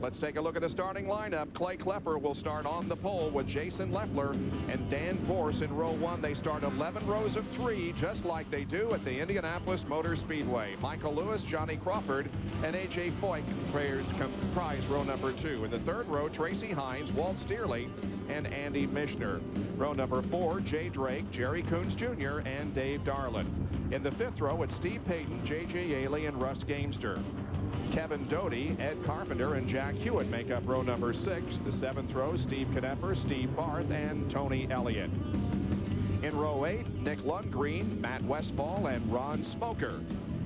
Let's take a look at the starting lineup. Clay Klepper will start on the pole with Jason Leffler and Dan Borse in row 1. They start 11 rows of 3, just like they do at the Indianapolis Motor Speedway. Michael Lewis, Johnny Crawford, and A.J. Foyt comprise row number 2. In the third row, Tracy Hines, Walt Steerley, and Andy Mishner. Row number 4, Jay Drake, Jerry Coons Jr., and Dave Darlin. In the fifth row, it's Steve Payton, J.J. Yaley, and Russ Gamester. Kevin Doty, Ed Carpenter, and Jack Hewitt make up row number 6. The seventh row, Steve Knepper, Steve Barth, and Tony Elliott. In row 8, Nick Lundgreen, Matt Westfall, and Ron Smoker.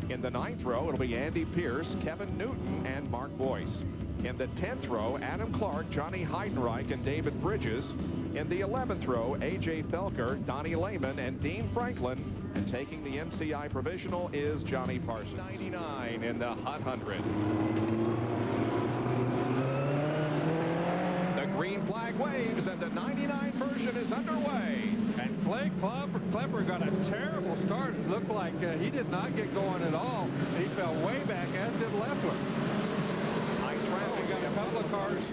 In the ninth row, it'll be Andy Pierce, Kevin Newton, and Mark Boyce. In the 10th row, Adam Clark, Johnny Heidenreich, and David Bridges. In the 11th row, A.J. Felker, Donnie Lehman, and Dean Franklin. And taking the MCI provisional is Johnny Parsons. 99 in the Hot 100. The green flag waves and the 99 version is underway. And Clay Klepper got a terrible start. It looked like he did not get going at all. He fell way back, as did Leffler. High traffic. We got a couple of cars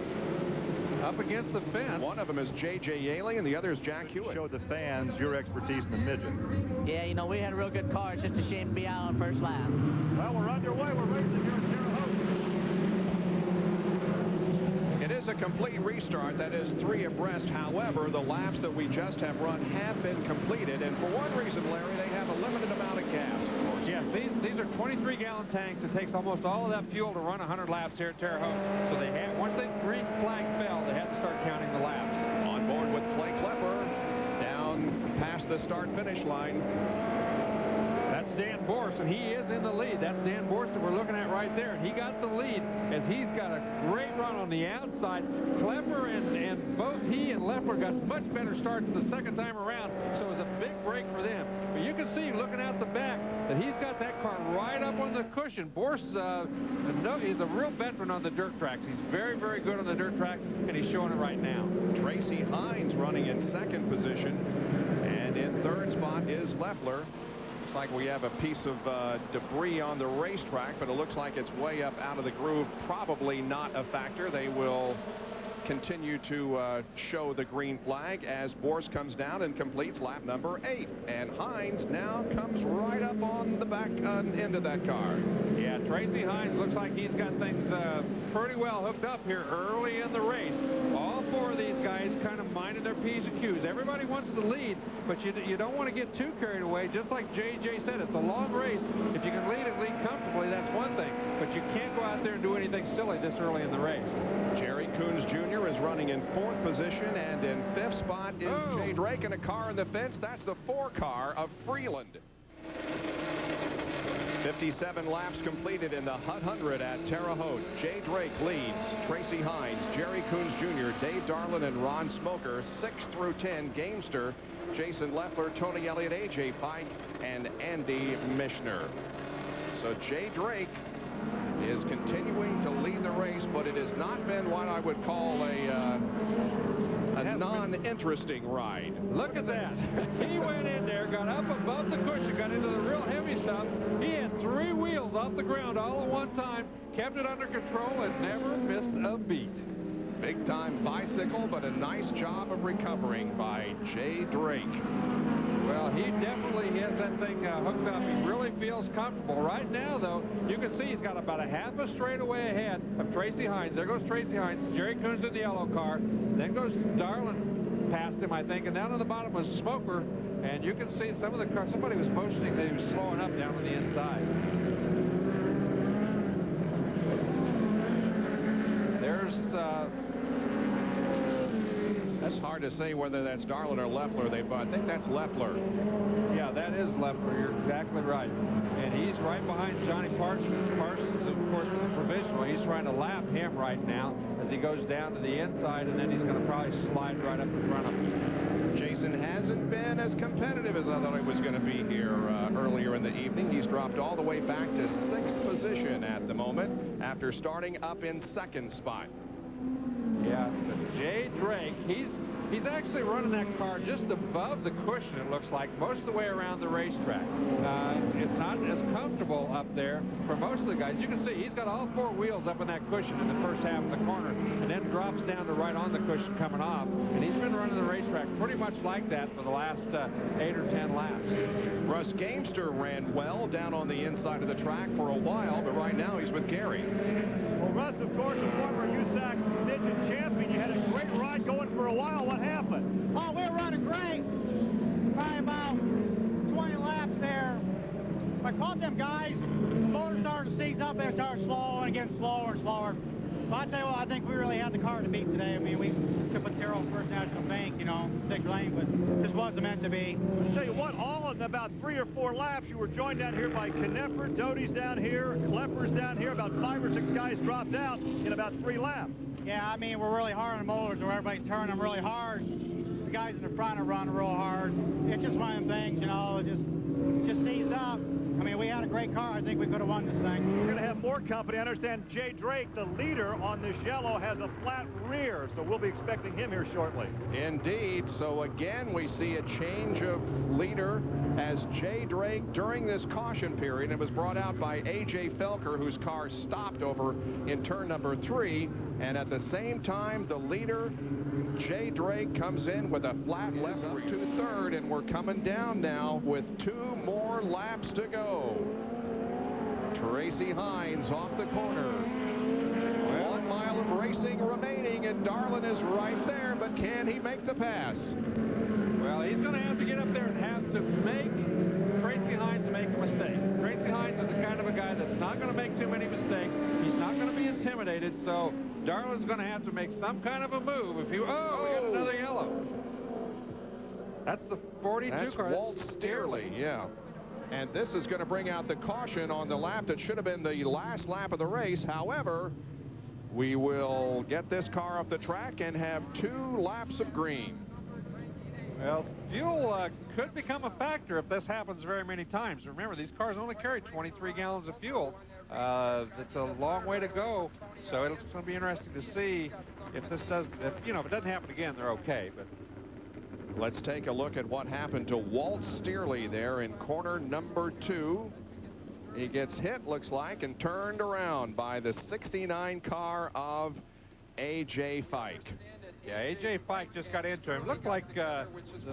up against the fence. One of them is J.J. Yaley, and the other is Jack Hewitt. Show the fans your expertise in the midget. Yeah, you know, we had a real good car. It's just a shame to be out on first lap. Well, we're underway. We're racing here at Terre Haute. It is a complete restart. That is 3 abreast. However, the laps that we just have run have been completed. And for one reason, Larry, they have a limited amount of gas, of course. Yes, these are 23-gallon tanks. It takes almost all of that fuel to run 100 laps here at Terre Haute. So they had, once the green flag fell, they had to start counting the laps. On board with Clay Klepper, down past the start-finish line. That's Dan Borse, and he is in the lead. That's Dan Borse that we're looking at right there. And he got the lead as he's got a great run on the outside. Klepper and both he and Leffler got much better starts the second time around, so it was a big break for them. But you can see, looking out the back, that he's got that car right up on the cushion. Borse, he's a real veteran on the dirt tracks. He's very, very good on the dirt tracks, and he's showing it right now. Tracy Hines running in second position, and in third spot is Leffler. Looks like we have a piece of debris on the racetrack, but it looks like it's way up out of the groove. Probably not a factor. They will continue to show the green flag as Borse comes down and completes lap number 8. And Hines now comes right up on the back end of that car. Yeah, Tracy Hines looks like he's got things pretty well hooked up here early in the race. All 4 of these guys kind of minded their P's and Q's. Everybody wants to lead, but you don't want to get too carried away. Just like JJ said, it's a long race. If you can lead comfortably, that's one thing. But you can't go out there and do anything silly this early in the race. Jerry Coons Jr. is running in 4th position, and in 5th spot is Jay Drake in a car in the fence. That's the 4 car of Freeland. 57 laps completed in the Hut 100 at Terre Haute. Jay Drake leads. Tracy Hines, Jerry Coons Jr., Dave Darlin, and Ron Smoker. 6 through 10, Gamester, Jason Leffler, Tony Elliott, A.J. Pike, and Andy Mishner. So Jay Drake is continuing to lead the race, but it has not been what I would call a non-interesting ride. Look at that. He went in there, got up above the cushion, got into the real heavy stuff. He had 3 wheels off the ground all at one time, kept it under control, and never missed a beat. Big time bicycle, but a nice job of recovering by Jay Drake. Well, he definitely has that thing hooked up. He really feels comfortable. Right now, though, you can see he's got about a half a straightaway ahead of Tracy Hines. There goes Tracy Hines. Jerry Coons in the yellow car. Then goes Darlin past him, I think. And down on the bottom was Smoker. And you can see some of the cars. Somebody was motioning that he was slowing up down on the inside. There's... That's hard to say whether that's Darlin or Leffler. I think that's Leffler. Yeah, that is Leffler. You're exactly right. And he's right behind Johnny Parsons. Parsons, of course, with the provisional. He's trying to lap him right now as he goes down to the inside, and then he's going to probably slide right up in front of him. Jason hasn't been as competitive as I thought he was going to be here earlier in the evening. He's dropped all the way back to 6th position at the moment after starting up in 2nd spot. Yeah, Jay Drake, he's actually running that car just above the cushion, it looks like, most of the way around the racetrack. It's not as comfortable up there for most of the guys. You can see he's got all 4 wheels up in that cushion in the first half of the corner. drops down to right on the cushion coming off, and he's been running the racetrack pretty much like that for the last 8 or 10 laps. Russ Gamester ran well down on the inside of the track for a while, but right now he's with Gary. Well, Russ, of course, a former USAC Midget champion. You had a great ride going for a while. What happened? Oh, we were running great. Probably about 20 laps there. I caught them guys. The motor started to seize up. They started slow and getting slower and slower. But I tell you what, I think we really had the car to beat today. I mean, we took a Terre Haute First National Bank, you know, 6th lane, but this wasn't meant to be. I'll tell you what, all in about 3 or 4 laps, you were joined down here by Knepper, Doty's down here, Klepper's down here. About 5 or 6 guys dropped out in about 3 laps. Yeah, I mean, we're really hard on the motors, where everybody's turning them really hard. The guys in the front are running real hard. It's just one of them things, you know, it just seized up. I mean, we had a great car. I think we could have won this thing. We're going to have more company. I understand Jay Drake, the leader on this yellow, has a flat rear, so we'll be expecting him here shortly. Indeed. So again, we see a change of leader as Jay Drake during this caution period. It was brought out by A.J. Felker, whose car stopped over in turn number 3. And at the same time, the leader, Jay Drake, comes in with a flat left to 3rd, and we're coming down now with 2 more laps to go. Tracy Hines off the corner. 1 mile of racing remaining, and Darlin is right there, but can he make the pass? Well, he's going to have to get up there and have to make Tracy Hines make a mistake. Tracy Hines is the kind of a guy that's not going to make too many mistakes. He's not going to be intimidated, so Darlin's going to have to make some kind of a move. If you, we got another yellow. That's the 42 That's car. Walt Steerley, yeah. And this is going to bring out the caution on the lap that should have been the last lap of the race. However, we will get this car off the track and have 2 laps of green. Well, fuel could become a factor if this happens very many times. Remember, these cars only carry 23 gallons of fuel. It's a long way to go, so it's going to be interesting to see if this does, if it doesn't happen again, they're okay. But let's take a look at what happened to Walt Steerley there in corner number 2. He gets hit, looks like, and turned around by the 69 car of A.J. Fike. Yeah, A.J. Fike just got into him. Looked like the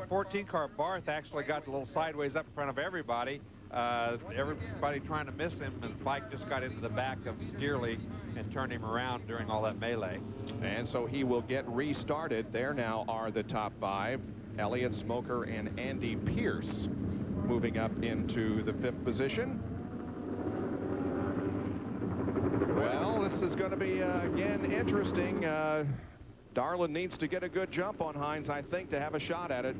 14 car Barth actually got a little sideways up in front of everybody. Everybody trying to miss him, and Fike just got into the back of Steerley and turned him around during all that melee. And so he will get restarted. There now are the top 5. Elliott Smoker and Andy Pierce moving up into the 5th position. Well, this is going to be, again, interesting. Darlin needs to get a good jump on Hines, I think, to have a shot at it.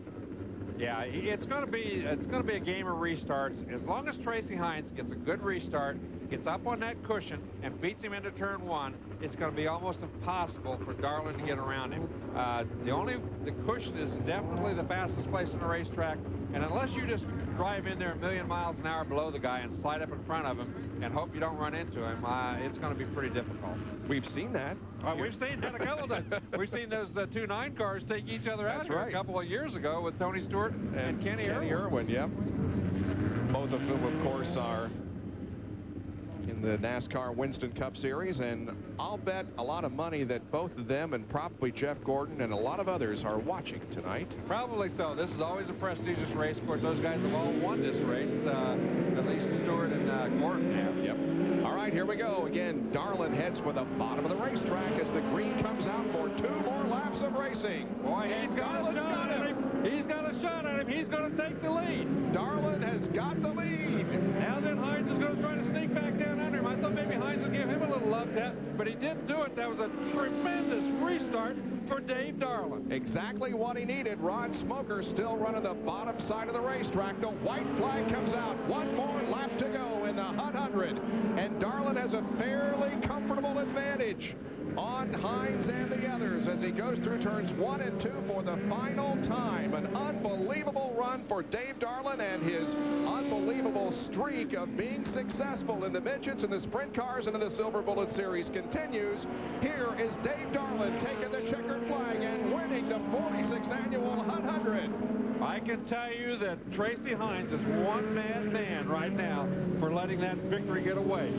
Yeah, it's going to be a game of restarts. As long as Tracy Hines gets a good restart, gets up on that cushion, and beats him into turn 1, it's going to be almost impossible for Darlin to get around him. The cushion is definitely the fastest place on the racetrack, and unless you just drive in there a million miles an hour below the guy and slide up in front of him and hope you don't run into him, it's going to be pretty difficult. We've seen that. We've seen that a couple of times. We've seen those 2 9 cars take each other out here a couple of years ago with Tony Stewart and Kenny Irwin. Yep. Both of whom, of course, are in the NASCAR Winston Cup Series, and I'll bet a lot of money that both of them and probably Jeff Gordon and a lot of others are watching tonight. Probably so. This is always a prestigious race. Of course, those guys have all won this race, at least Stewart and Gordon have. Yep. All right, here we go. Again, Darlin heads for the bottom of the racetrack as the green comes out for 2 more laps of racing. Boy, he's got a shot at him. He's got a shot at him. He's going to take the lead. Darlin has got the lead. Now then, Hines is going to try to sneak back down under him. I thought maybe Hines would give him a little love tap, but he didn't do it. That was a tremendous restart for Dave Darlin. Exactly what he needed. Rod Smoker still running the bottom side of the racetrack. The white flag comes out. 1 more lap to go in the 100. And Darlin has a fairly comfortable advantage on Hines and the others as he goes through turns 1 and 2 for the final time. An unbelievable run for Dave Darlin, and his unbelievable streak of being successful in the midgets and the sprint cars and in the Silver Bullet Series continues. Here is Dave Darlin taking the checkered flag and winning the 46th annual 100. I can tell you that Tracy Hines is one mad man right now for letting that victory get away.